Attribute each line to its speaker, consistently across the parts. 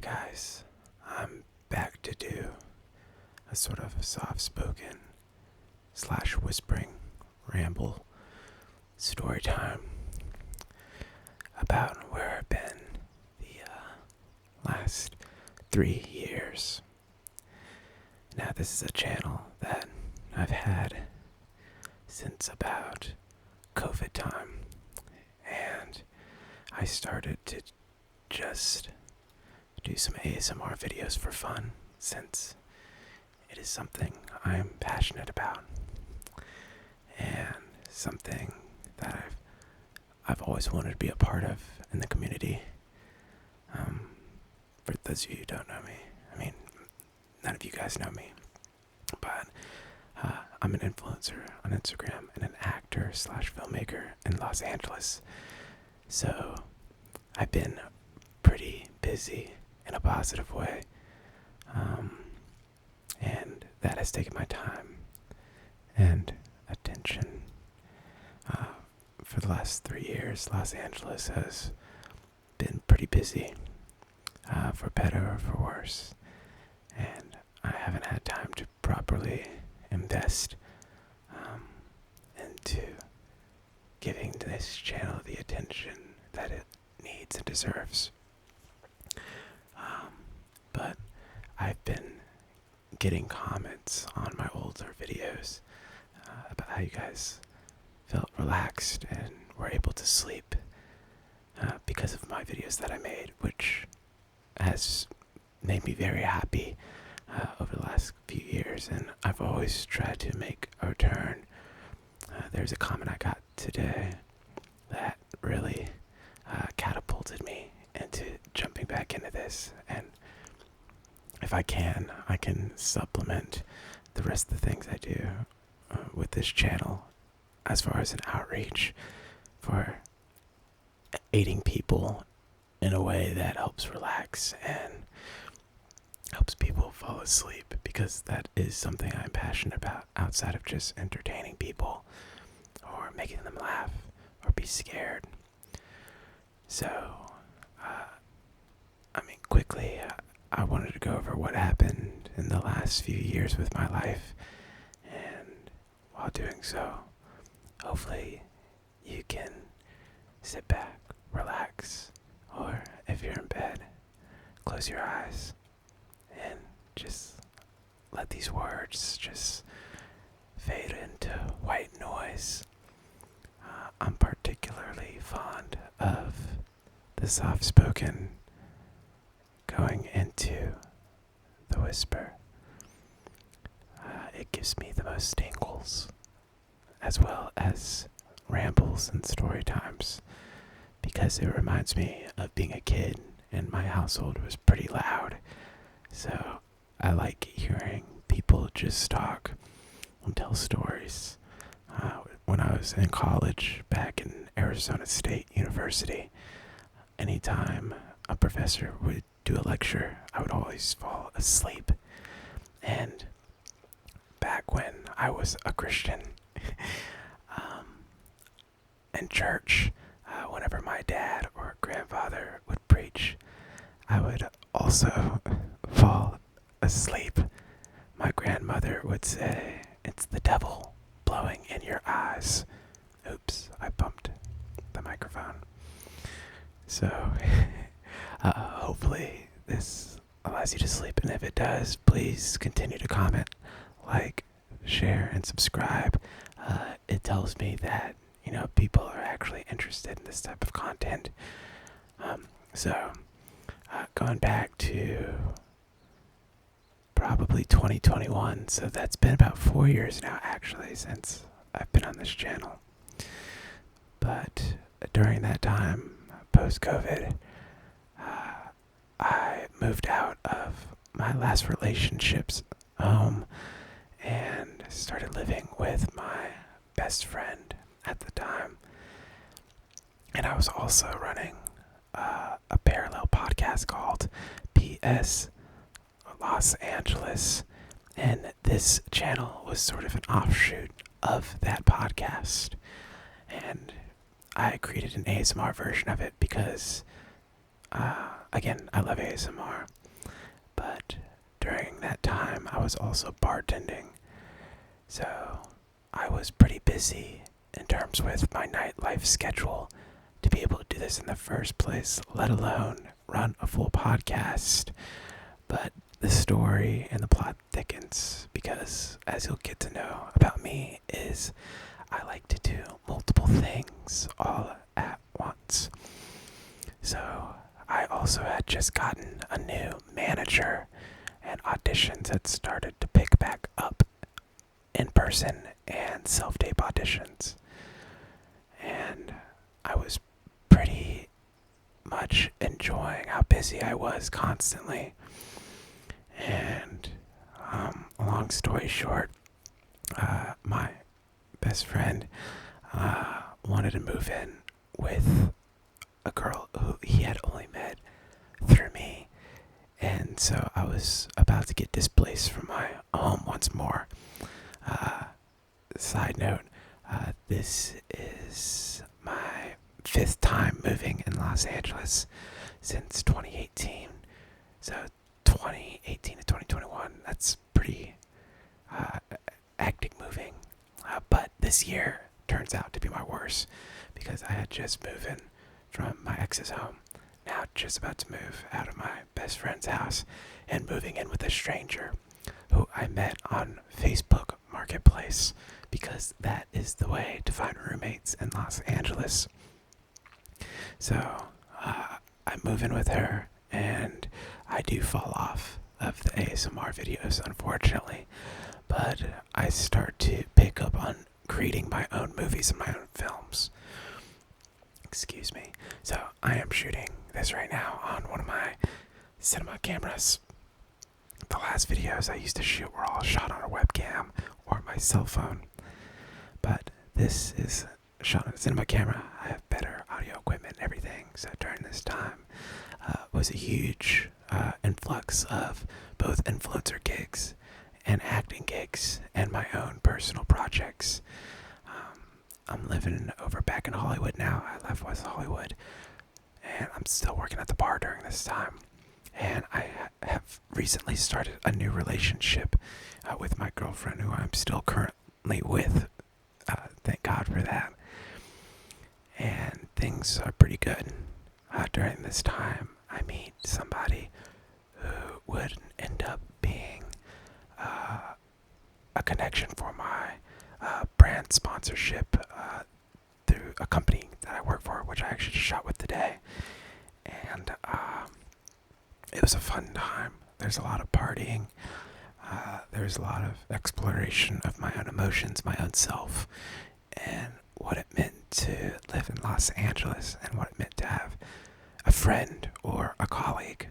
Speaker 1: guys, I'm back to do a sort of soft-spoken / whispering ramble story time about where I've been the last 3 years. Now, this is a channel that I've had since about COVID time, and I started to just do some ASMR videos for fun, since it is something I'm passionate about and something that I've always wanted to be a part of in the community. For those of you who don't know me, I mean, none of you guys know me, but I'm an influencer on Instagram and an actor / filmmaker in Los Angeles. So I've been pretty busy in a positive way, and that has taken my time and attention. For the last 3 years, Los Angeles has been pretty busy, for better or for worse, and I haven't had time to properly invest into giving this channel the attention that it needs and deserves. But I've been getting comments on my older videos about how you guys felt relaxed and were able to sleep because of my videos that I made, which has made me very happy over the last few years, and I've always tried to make a return. There's a comment I got today that really catapulted me into jumping back into this, and if I can supplement the rest of the things I do with this channel as far as an outreach for aiding people in a way that helps relax and helps people fall asleep, because that is something I'm passionate about outside of just entertaining people or making them laugh or be scared. So, quickly, I wanted to go over what happened in the last few years with my life, and while doing so, hopefully you can sit back, relax, or if you're in bed, close your eyes and just let these words just fade into white noise. I'm particularly fond of the soft-spoken going into the whisper. It gives me the most tingles, as well as rambles and story times, because it reminds me of being a kid and my household was pretty loud. So I like hearing people just talk and tell stories. When I was in college back in Arizona State University, anytime a professor would do a lecture, I would always fall asleep. And back when I was a Christian, in church, whenever my dad or grandfather would preach, I would also fall asleep. My grandmother would say, "It's the devil blowing in your eyes." Oops, I bumped the microphone. So, hopefully this allows you to sleep, and if it does, please continue to comment, like, share, and subscribe. It tells me that, people are actually interested in this type of content. So, going back to probably 2021, so that's been about 4 years now, actually, since I've been on this channel. But during that time, post-COVID, I moved out of my last relationship's home and started living with my best friend at the time. And I was also running a parallel podcast called PS Los Angeles, and this channel was sort of an offshoot of that podcast. And I created an ASMR version of it because again, I love ASMR, but during that time, I was also bartending. So I was pretty busy in terms with my nightlife schedule to be able to do this in the first place, let alone run a full podcast. But the story and the plot thickens because, as you'll get to know about me, is I like to do multiple things all at once. So I also had just gotten a new manager, and auditions had started to pick back up in person and self-tape auditions. And I was pretty much enjoying how busy I was constantly. And long story short, my best friend wanted to move in with a girl who he had only met through me. And so I was about to get displaced from my home once more. Side note, this is my 5th time moving in Los Angeles since 2018. So 2018 to 2021, that's pretty hectic moving. But this year turns out to be my worst because I had just moved in from my ex's home. Now just about to move out of my best friend's house and moving in with a stranger who I met on Facebook Marketplace, because that is the way to find roommates in Los Angeles. So I move in with her, and I do fall off of the ASMR videos, unfortunately. But I start to pick up on creating my own movies and my own films. Excuse me. So I am shooting this right now on one of my cinema cameras. The last videos I used to shoot were all shot on a webcam or my cell phone. But this is shot on a cinema camera. I have better audio equipment and everything. So during this time was a huge influx of both influencer gigs and acting gigs and my own personal projects. I'm living over back in Hollywood now. I left West Hollywood, and I'm still working at the bar during this time. And I have recently started a new relationship with my girlfriend, who I'm still currently with. Thank God for that. And things are pretty good. During this time, I meet somebody who would end up being a connection for my brand sponsorship through a company that I work for, which I actually just shot with today. And it was a fun time. There's a lot of partying. There's a lot of exploration of my own emotions, my own self, and what it meant to live in Los Angeles, and what it meant to have a friend or a colleague.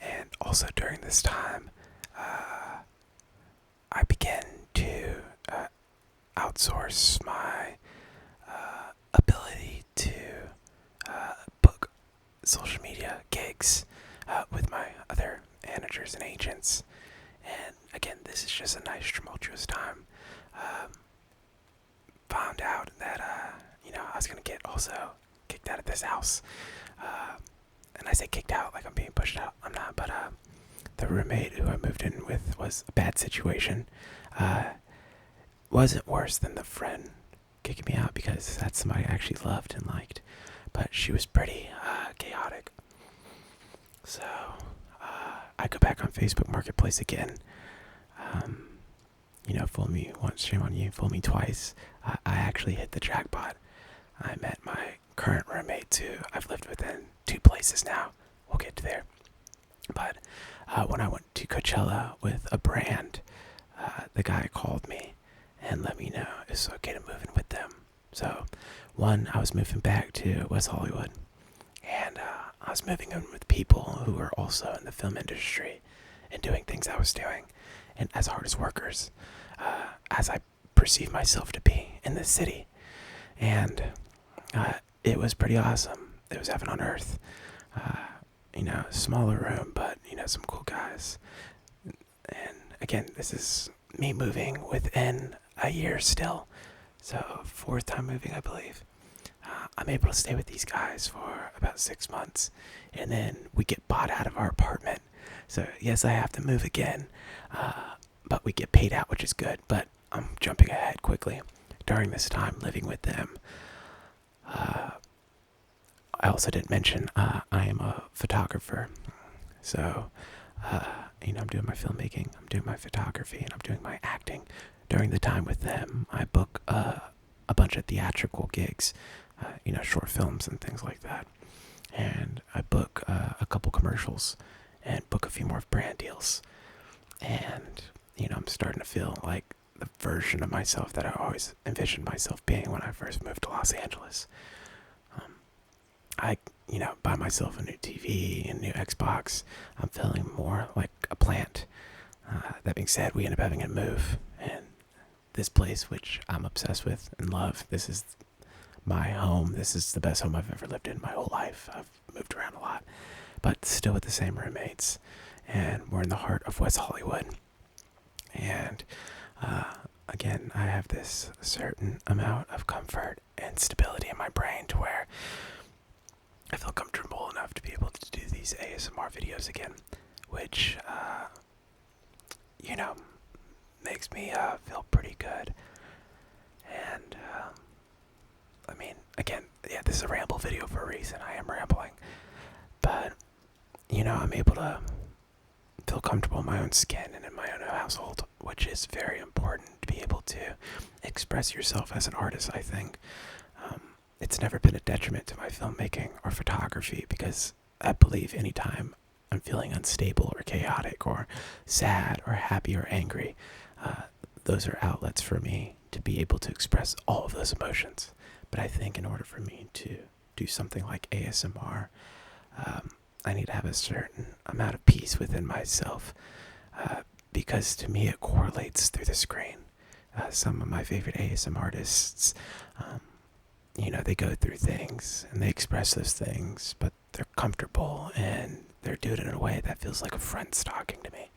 Speaker 1: And also during this time, I began to outsource my ability to book social media gigs with my other managers and agents. And again, this is just a nice tumultuous time. Found out that I was gonna get also kicked out of this house. And I say kicked out like I'm being pushed out. I'm not, but the roommate who I moved in with was a bad situation. Wasn't worse than the friend kicking me out, because that's somebody I actually loved and liked. But she was pretty chaotic. So I go back on Facebook Marketplace again. Fool me once, shame on you. Fool me twice. I actually hit the jackpot. I met my current roommate, who I've lived with in 2 places now. We'll get to there. But when I went to Coachella with a brand, the guy called me and let me know it's okay to move in with them. So, one, I was moving back to West Hollywood, and I was moving in with people who were also in the film industry and doing things I was doing, and as hard as workers, as I perceive myself to be in this city. And it was pretty awesome. It was heaven on earth. Smaller room, but some cool guys. And again, this is me moving within a year still. So 4th time moving, I believe. I'm able to stay with these guys for about 6 months, and then we get bought out of our apartment. So yes, I have to move again, but we get paid out, which is good. But I'm jumping ahead quickly. During this time living with them, I also didn't mention I am a photographer. So, I'm doing my filmmaking, I'm doing my photography, and I'm doing my acting. During the time with them, I book a bunch of theatrical gigs, short films and things like that. And I book a couple commercials and book a few more brand deals. And, I'm starting to feel like the version of myself that I always envisioned myself being when I first moved to Los Angeles. I, buy myself a new TV and new Xbox. I'm feeling more like a plant. That being said, we end up having to move. And this place, which I'm obsessed with and love, this is my home. This is the best home I've ever lived in my whole life. I've moved around a lot, but still with the same roommates. And we're in the heart of West Hollywood. And again, I have this certain amount of comfort and stability in my brain to where I feel comfortable enough to be able to do these ASMR videos again, which, makes me feel pretty good. And, again, yeah, this is a ramble video for a reason. I am rambling. But, I'm able to feel comfortable in my own skin and in my own household, which is very important to be able to express yourself as an artist, I think. It's never been a detriment to my filmmaking or photography because I believe anytime I'm feeling unstable or chaotic or sad or happy or angry, those are outlets for me to be able to express all of those emotions. But I think in order for me to do something like ASMR, I need to have a certain amount of peace within myself because to me it correlates through the screen. Some of my favorite ASMR artists, they go through things and they express those things, but they're comfortable and they're doing it in a way that feels like a friend talking to me.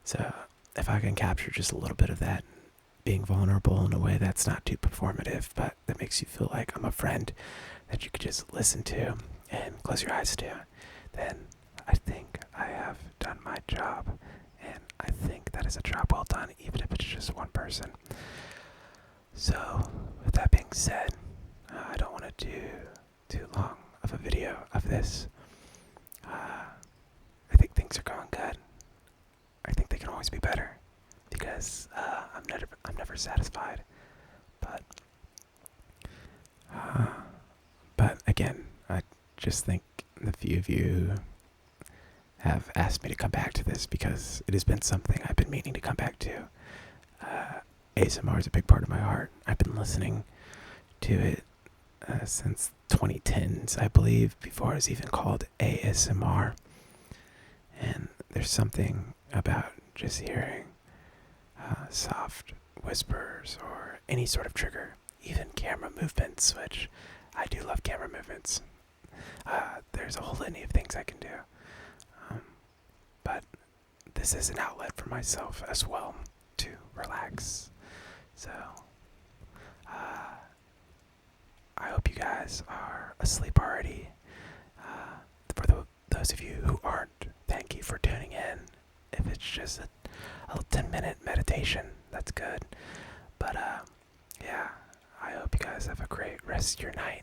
Speaker 1: So if I can capture just a little bit of that, being vulnerable in a way that's not too performative, but that makes you feel like I'm a friend that you could just listen to and close your eyes to, then I think I have done my job. And I think that is a job well done, even if it's just one person. So with that being said, I don't want to do too long of a video of this. I think things are going good. I think they can always be better because I'm never satisfied. But again, I just think the few of you have asked me to come back to this because it has been something I've been meaning to come back to. ASMR is a big part of my heart. I've been listening to it since 2010s, I believe, before it was even called ASMR. And there's something about just hearing soft whispers or any sort of trigger, even camera movements, which I do love camera movements. There's a whole litany of things I can do. But this is an outlet for myself as well to relax. So, I hope you guys are asleep already. For those of you who aren't, thank you for tuning in. If it's just a little 10-minute meditation, that's good. But, yeah, I hope you guys have a great rest of your night.